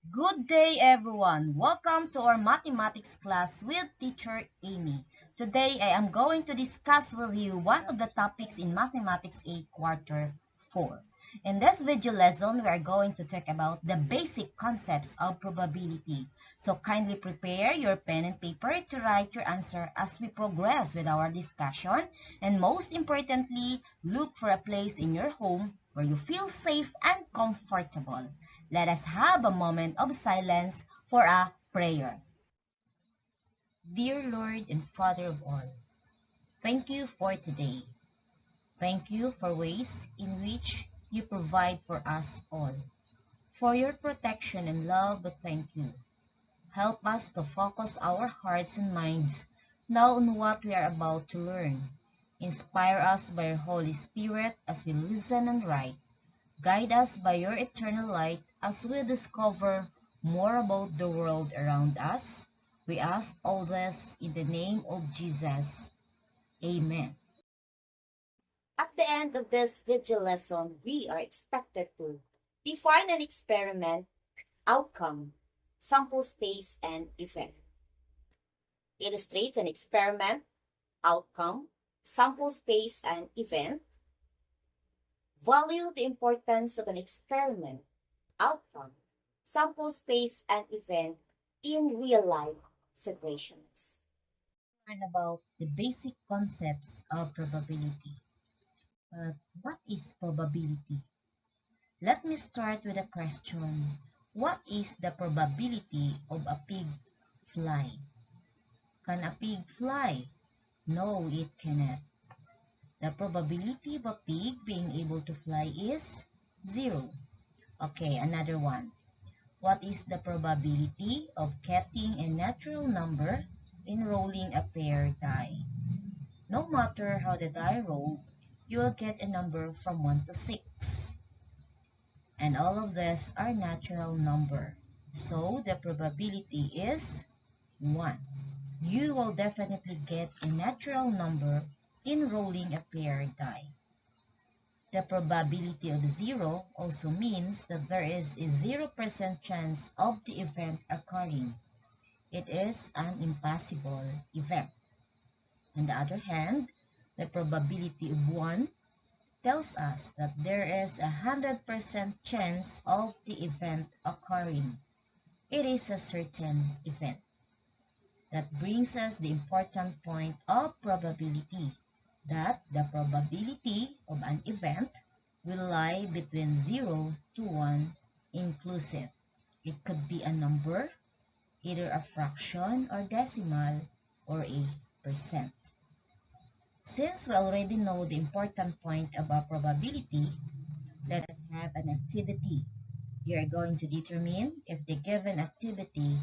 Good day, everyone. Welcome to our mathematics class with teacher Amy. Today, I am going to discuss with you one of the topics in Mathematics 8 Quarter 4. In this video lesson, we are going to talk about the basic concepts of probability. So kindly prepare your pen and paper to write your answer as we progress with our discussion. And most importantly, look for a place in your home where you feel safe and comfortable. Let us have a moment of silence for a prayer. Dear Lord and Father of all, thank you for today. Thank you for ways in which you provide for us all. For your protection and love, we thank you. Help us to focus our hearts and minds now on what we are about to learn. Inspire us by your Holy Spirit as we listen and write. Guide us by your eternal light as we discover more about the world around us. We ask all this in the name of Jesus. Amen. At the end of this video lesson, we are expected to define an experiment, outcome, sample space, and event. Illustrate an experiment, outcome, sample space, and event. Value the importance of an experiment, outcome, sample space, and event in real-life situations. Learn about the basic concepts of probability. But what is probability? Let me start with a question. What is the probability of a pig flying? Can a pig fly? No, it cannot. The probability of a pig being able to fly is 0. Okay, another one. What is the probability of getting a natural number in rolling a pair die? No matter how the die roll, you will get a number from 1 to 6. And all of these are natural number. So the probability is 1. You will definitely get a natural number in rolling a pair die. The probability of 0 also means that there is a 0% chance of the event occurring. It is an impossible event. On the other hand, the probability of 1 tells us that there is a 100% chance of the event occurring. It is a certain event. That brings us the important point of probability, that the probability of an event will lie between 0 to 1 inclusive. It could be a number, either a fraction or decimal, or a percent. Since we already know the important point about probability, let us have an activity. We are going to determine if the given activity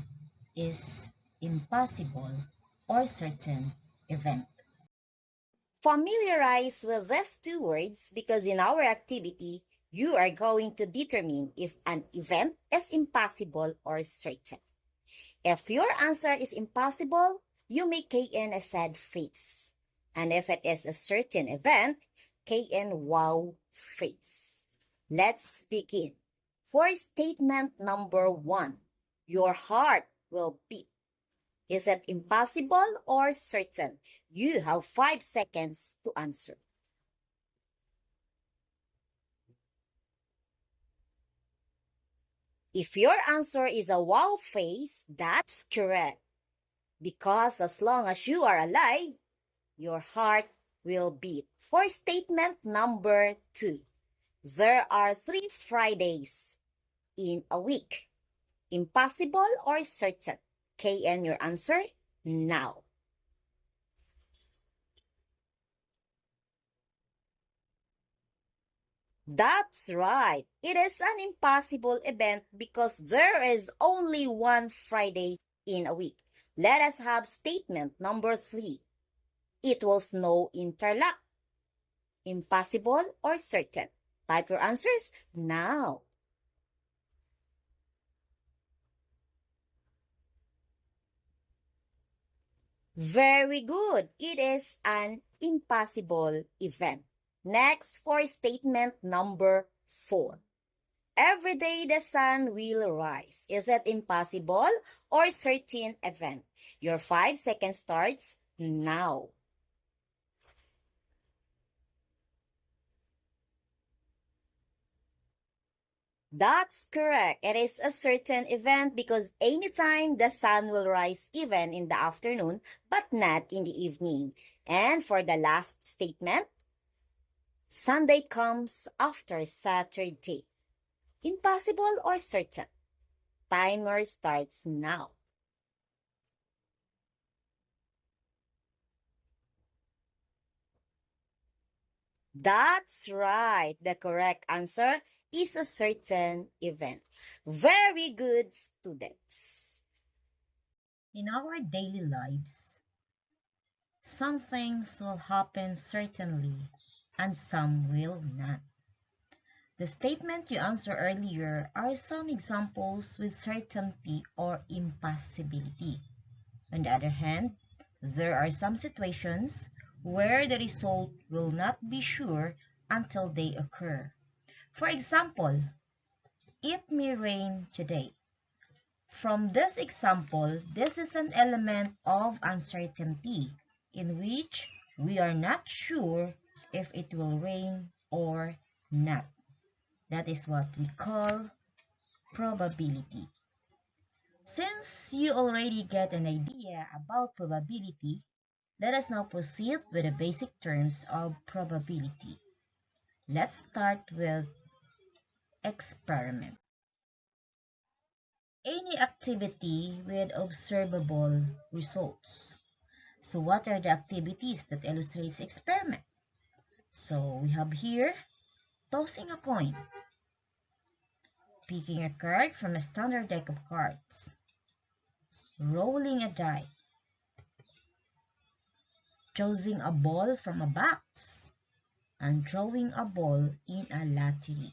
is impossible or certain event. Familiarize with these two words because in our activity, you are going to determine if an event is impossible or certain. If your answer is impossible, you may key in a sad face. And if it is a certain event, key in wow face. Let's begin. For statement number 1, your heart will beat. Is it impossible or certain? You have 5 seconds to answer. If your answer is a wow face, that's correct. Because as long as you are alive, your heart will beat. For statement number 2, there are 3 Fridays in a week. Impossible or certain? KN your answer now. That's right. It is an impossible event because there is only 1 Friday in a week. Let us have statement number 3. It will snow in Tarlac. Impossible or certain? Type your answers now. Very good. It is an impossible event. Next, for statement number 4. Every day the sun will rise. Is it impossible or certain event? Your 5 seconds starts now. That's correct. It is a certain event because anytime the sun will rise even in the afternoon, but not in the evening. And for the last statement, Sunday comes after Saturday. Impossible or certain? Timer starts now. That's right. The correct answer is a certain event. Very good, students. In our daily lives, some things will happen certainly and some will not. The statement you answered earlier are some examples with certainty or impossibility. On the other hand, there are some situations where the result will not be sure until they occur. For example, it may rain today. From this example, this is an element of uncertainty in which we are not sure if it will rain or not. That is what we call probability. Since you already get an idea about probability, let us now proceed with the basic terms of probability. Let's start with experiment. Any activity with observable results. So what are the activities that illustrates experiment? So we have here tossing a coin, picking a card from a standard deck of cards, rolling a die, choosing a ball from a box, and drawing a ball in a lottery.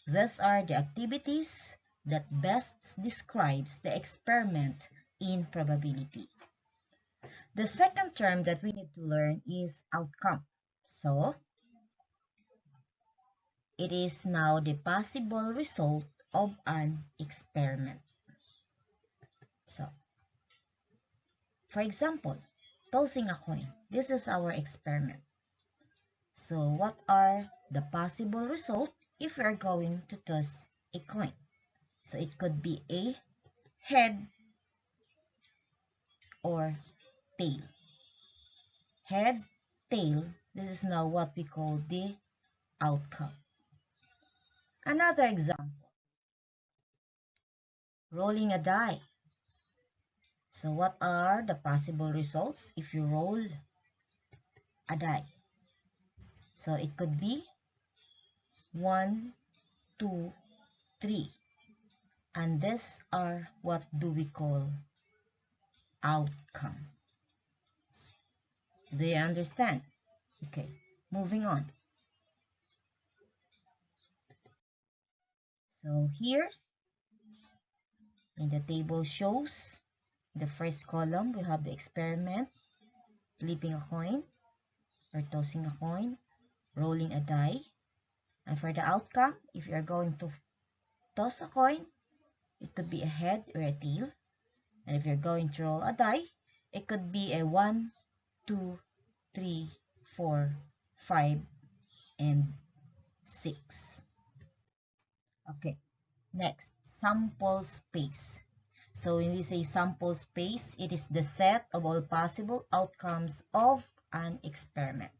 These are the activities that best describes the experiment in probability. The second term that we need to learn is outcome. So, it is now the possible result of an experiment. So, for example, tossing a coin. This is our experiment. So, what are the possible results if we are going to toss a coin? So, it could be a head or tail. Head, tail, this is now what we call the outcome. Another example, rolling a die. So what are the possible results if you roll a die? So it could be 1, 2, 3. And these are what do we call outcome. Do you understand? Okay, moving on. So here in the table shows the first column, we have the experiment, flipping a coin or tossing a coin, rolling a die. And for the outcome, if you are going to toss a coin, it could be a head or a tail. And if you're going to roll a die, it could be a 1, 2, 3, 4, 5, and 6. Okay, next, sample space. So when we say sample space, it is the set of all possible outcomes of an experiment.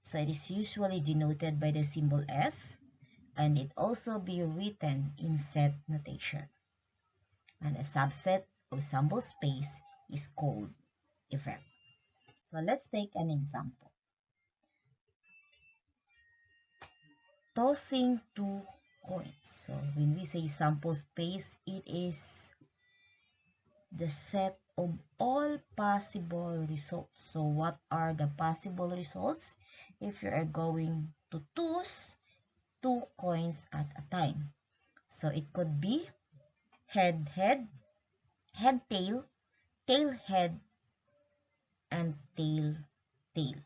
So it is usually denoted by the symbol S, and it also be written in set notation. And a subset of sample space is called event. So let's take an example. Tossing two coins. So when we say sample space, it is the set of all possible results. So what are the possible results if you are going to toss two coins at a time? So it could be head, head, head, tail, tail, head, and tail, tail.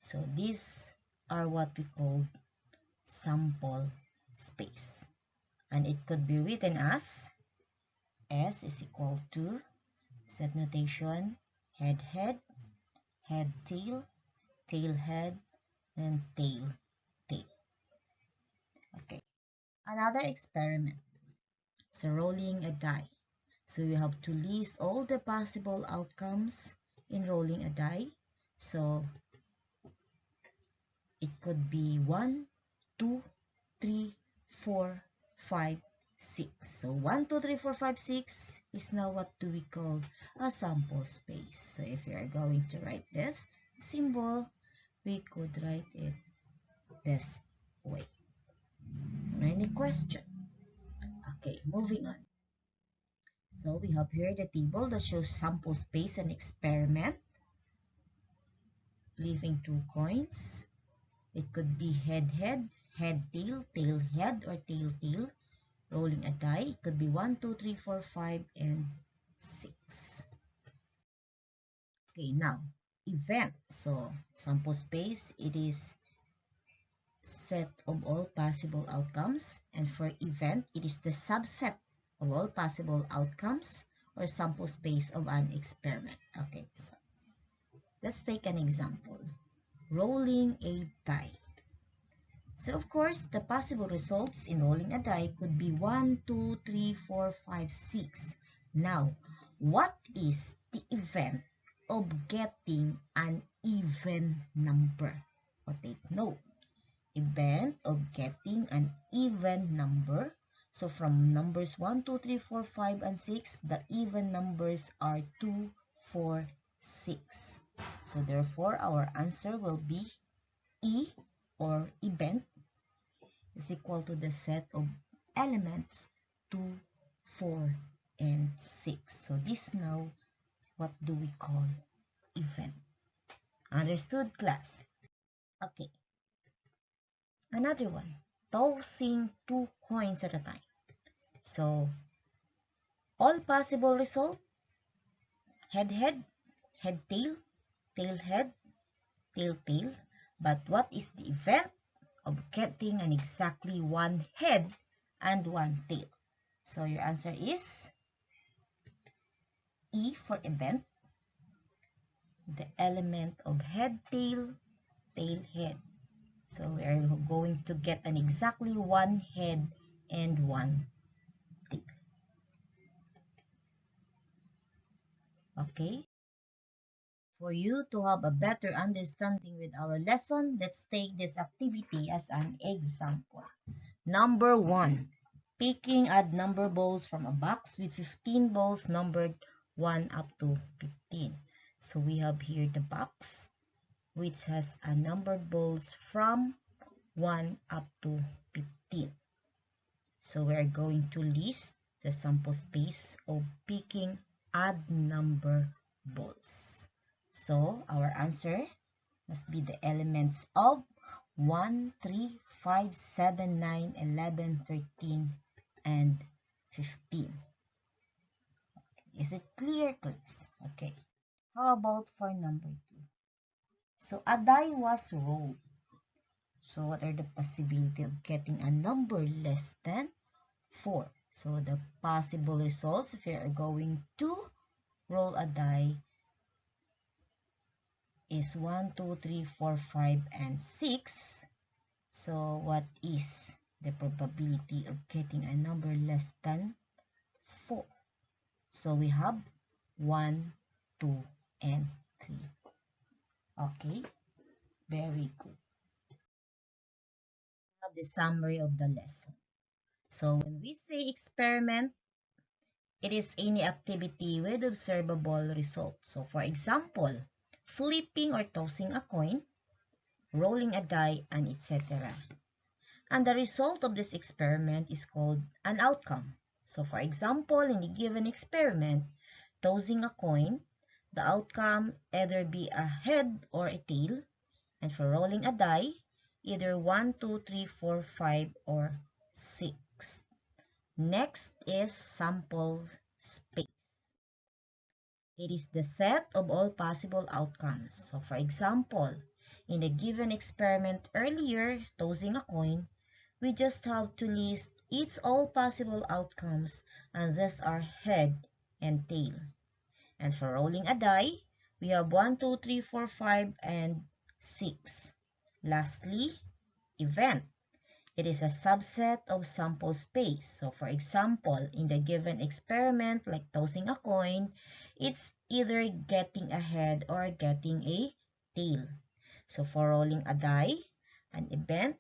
So these are what we call sample space. And it could be written as S is equal to set notation head, head, head, tail, tail, head, and tail, tail. Okay. Another experiment. So rolling a die. So you have to list all the possible outcomes in rolling a die. So it could be 1, 2, 3, 4, 5, 6. So 1, 2, 3, 4, 5, 6 is now what do we call a sample space. So if you are going to write this symbol, we could write it this way. Any question? Okay, moving on. So we have here the table that shows sample space and experiment. Leaving 2 coins. It could be head, head, head, tail, tail, head, or tail, tail. Rolling a die. It could be 1, 2, 3, 4, 5, and 6. Okay, now, event. So, sample space, it is set of all possible outcomes. And for event, it is the subset of all possible outcomes or sample space of an experiment. Okay, so let's take an example. Rolling a die. So of course, the possible results in rolling a die could be 1, 2, 3, 4, 5, 6. Now, what is the event of getting an even number? O take note, event of getting an even number. So from numbers 1, 2, 3, 4, 5, and 6, the even numbers are 2, 4, 6. So therefore, our answer will be E, or event, is equal to the set of elements 2, 4, and 6. So this now, what do we call event? Understood, class? Okay. Another one, tossing 2 coins at a time. So, all possible result, head, head, head, tail, tail, head, tail, tail. But what is the event of getting an exactly 1 head and 1 tail? So your answer is E for event, the element of head, tail, tail, head. So we are going to get an exactly 1 head and 1 tail. Okay? For you to have a better understanding with our lesson, let's take this activity as an example. Number 1, picking odd number balls from a box with 15 balls numbered 1 up to 15. So we have here the box, which has a numbered balls from 1 up to 15. So we are going to list the sample space of picking odd number balls. So our answer must be the elements of 1, 3, 5, 7, 9, 11, 13, and 15. Is it clear, class? Okay. How about for number 2? So a die was rolled. So what are the possibility of getting a number less than 4? So the possible results, if you are going to roll a die, is 1, 2, 3, 4, 5, and 6. So what is the probability of getting a number less than 4? So we have 1, 2, and 3. Okay, very good. Now the summary of the lesson. So when we say experiment, it is any activity with observable results. So for example, flipping or tossing a coin, rolling a die, and etc. And the result of this experiment is called an outcome. So for example, in a given experiment, tossing a coin, the outcome either be a head or a tail. And for rolling a die, either 1, 2, 3, 4, 5, or 6. Next is sample space. It is the set of all possible outcomes. So for example, in a given experiment earlier, tossing a coin, we just have to list It's all possible outcomes, and these are head and tail. And for rolling a die, we have 1, 2, 3, 4, 5, and 6. Lastly, event. It is a subset of sample space. So for example, in the given experiment, like tossing a coin, it's either getting a head or getting a tail. So for rolling a die, an event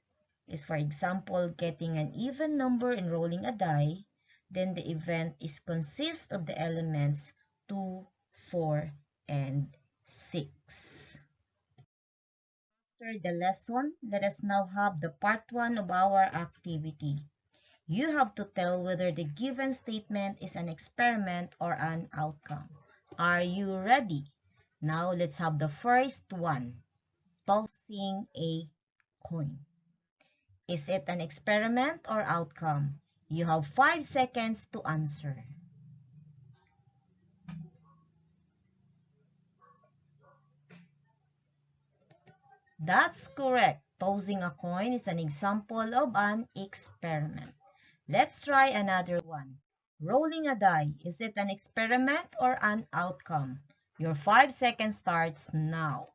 is, for example, getting an even number in rolling a die. Then the event is consists of the elements 2, 4, and 6. After the lesson, let us now have the part 1 of our activity. You have to tell whether the given statement is an experiment or an outcome. Are you ready? Now let's have the first one, tossing a coin. Is it an experiment or outcome? You have 5 seconds to answer. That's correct. Tossing a coin is an example of an experiment. Let's try another one. Rolling a die. Is it an experiment or an outcome? Your 5 seconds starts now.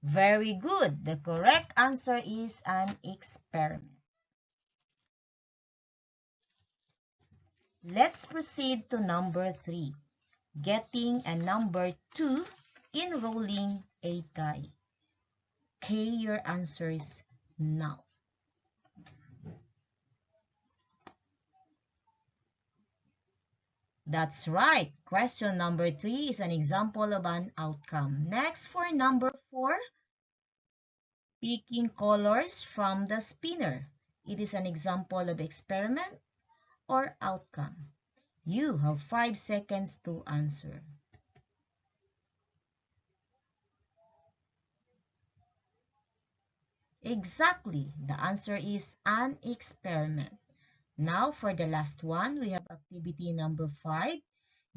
Very good. The correct answer is an experiment. Let's proceed to number 3. Getting a number 2 in rolling a die. Kay your answers now. That's right. Question number 3 is an example of an outcome. Next, for number 4, picking colors from the spinner. It is an example of experiment or outcome. You have 5 seconds to answer. Exactly. The answer is an experiment. Now, for the last one, we have activity number 5,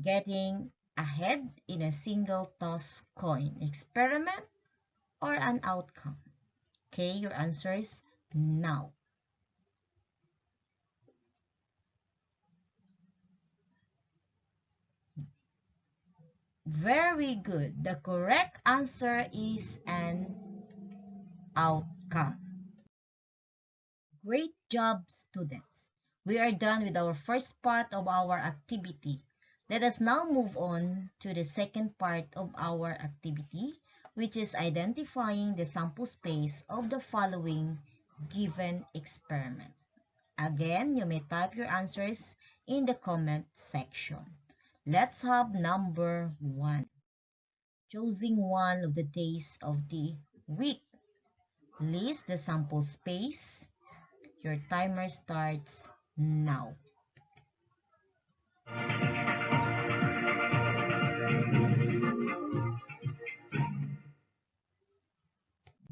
getting ahead in a single toss coin. Experiment or an outcome? Okay, your answers now. Very good. The correct answer is an outcome. Great job, students. We are done with our first part of our activity. Let us now move on to the second part of our activity, which is identifying the sample space of the following given experiment. Again, you may type your answers in the comment section. Let's have number 1. Choosing one of the days of the week. List the sample space. Your timer starts now.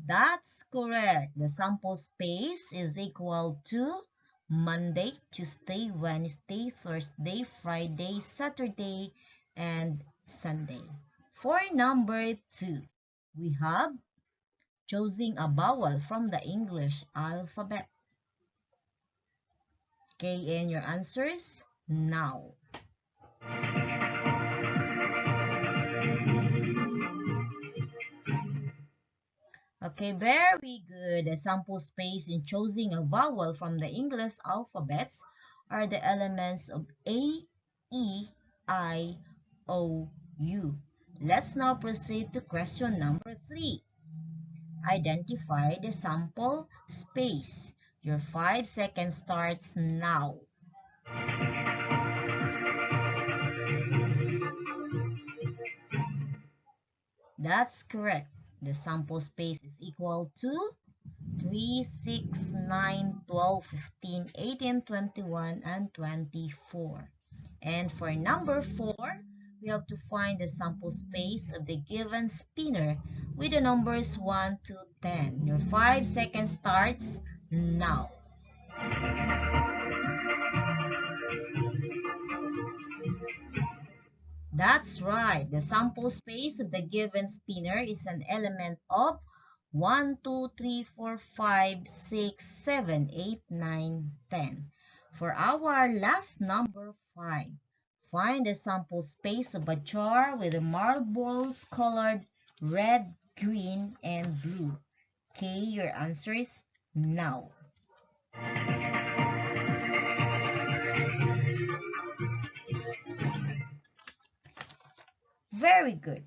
That's correct. The sample space is equal to Monday, Tuesday, Wednesday, Thursday, Friday, Saturday, and Sunday. For number 2, we have choosing a vowel from the English alphabet. Okay, and your answers now. Okay, very good. The sample space in choosing a vowel from the English alphabets are the elements of A, E, I, O, U. Let's now proceed to question number 3. Identify the sample space. Your 5 seconds starts now. That's correct. The sample space is equal to 3, 6, 9, 12, 15, 18, 21, and 24. And for number 4, we have to find the sample space of the given spinner with the numbers 1 to 10. Your 5 seconds starts now. That's right. The sample space of the given spinner is an element of 1, 2, 3, 4, 5, 6, 7, 8, 9, 10. For our last number 5, find the sample space of a jar with the marbles colored red, green, and blue. Okay, your answer is now. Very good.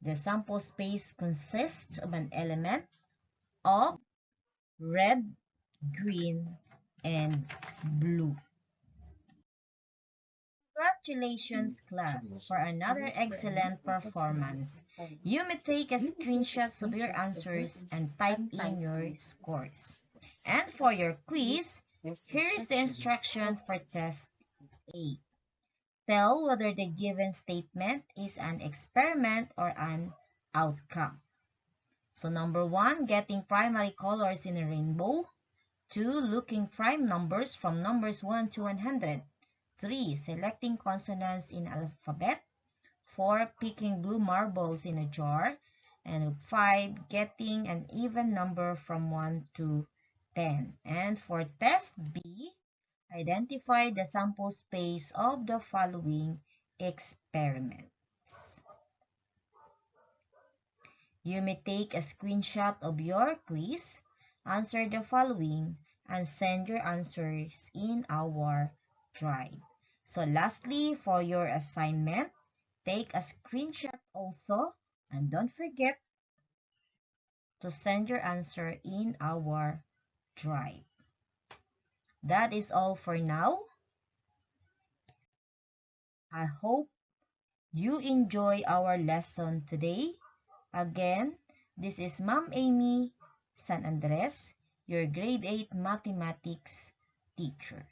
The sample space consists of an element of red, green, and blue. Congratulations, class, for another excellent performance. You may take a screenshot of your answers and type in your scores. And for your quiz, here is the instruction for test A. Tell whether the given statement is an experiment or an outcome. So number 1, getting primary colors in a rainbow. 2, looking prime numbers from numbers 1 to 100. 3, selecting consonants in alphabet. 4, picking blue marbles in a jar. And 5, getting an even number from 1 to 10. And for test B, identify the sample space of the following experiments. You may take a screenshot of your quiz, answer the following, and send your answers in our drive. So lastly, for your assignment, take a screenshot also, and don't forget to send your answer in our drive. That is all for now. I hope you enjoy our lesson today. Again, this is Ma'am Amy San Andres, your grade 8 mathematics teacher.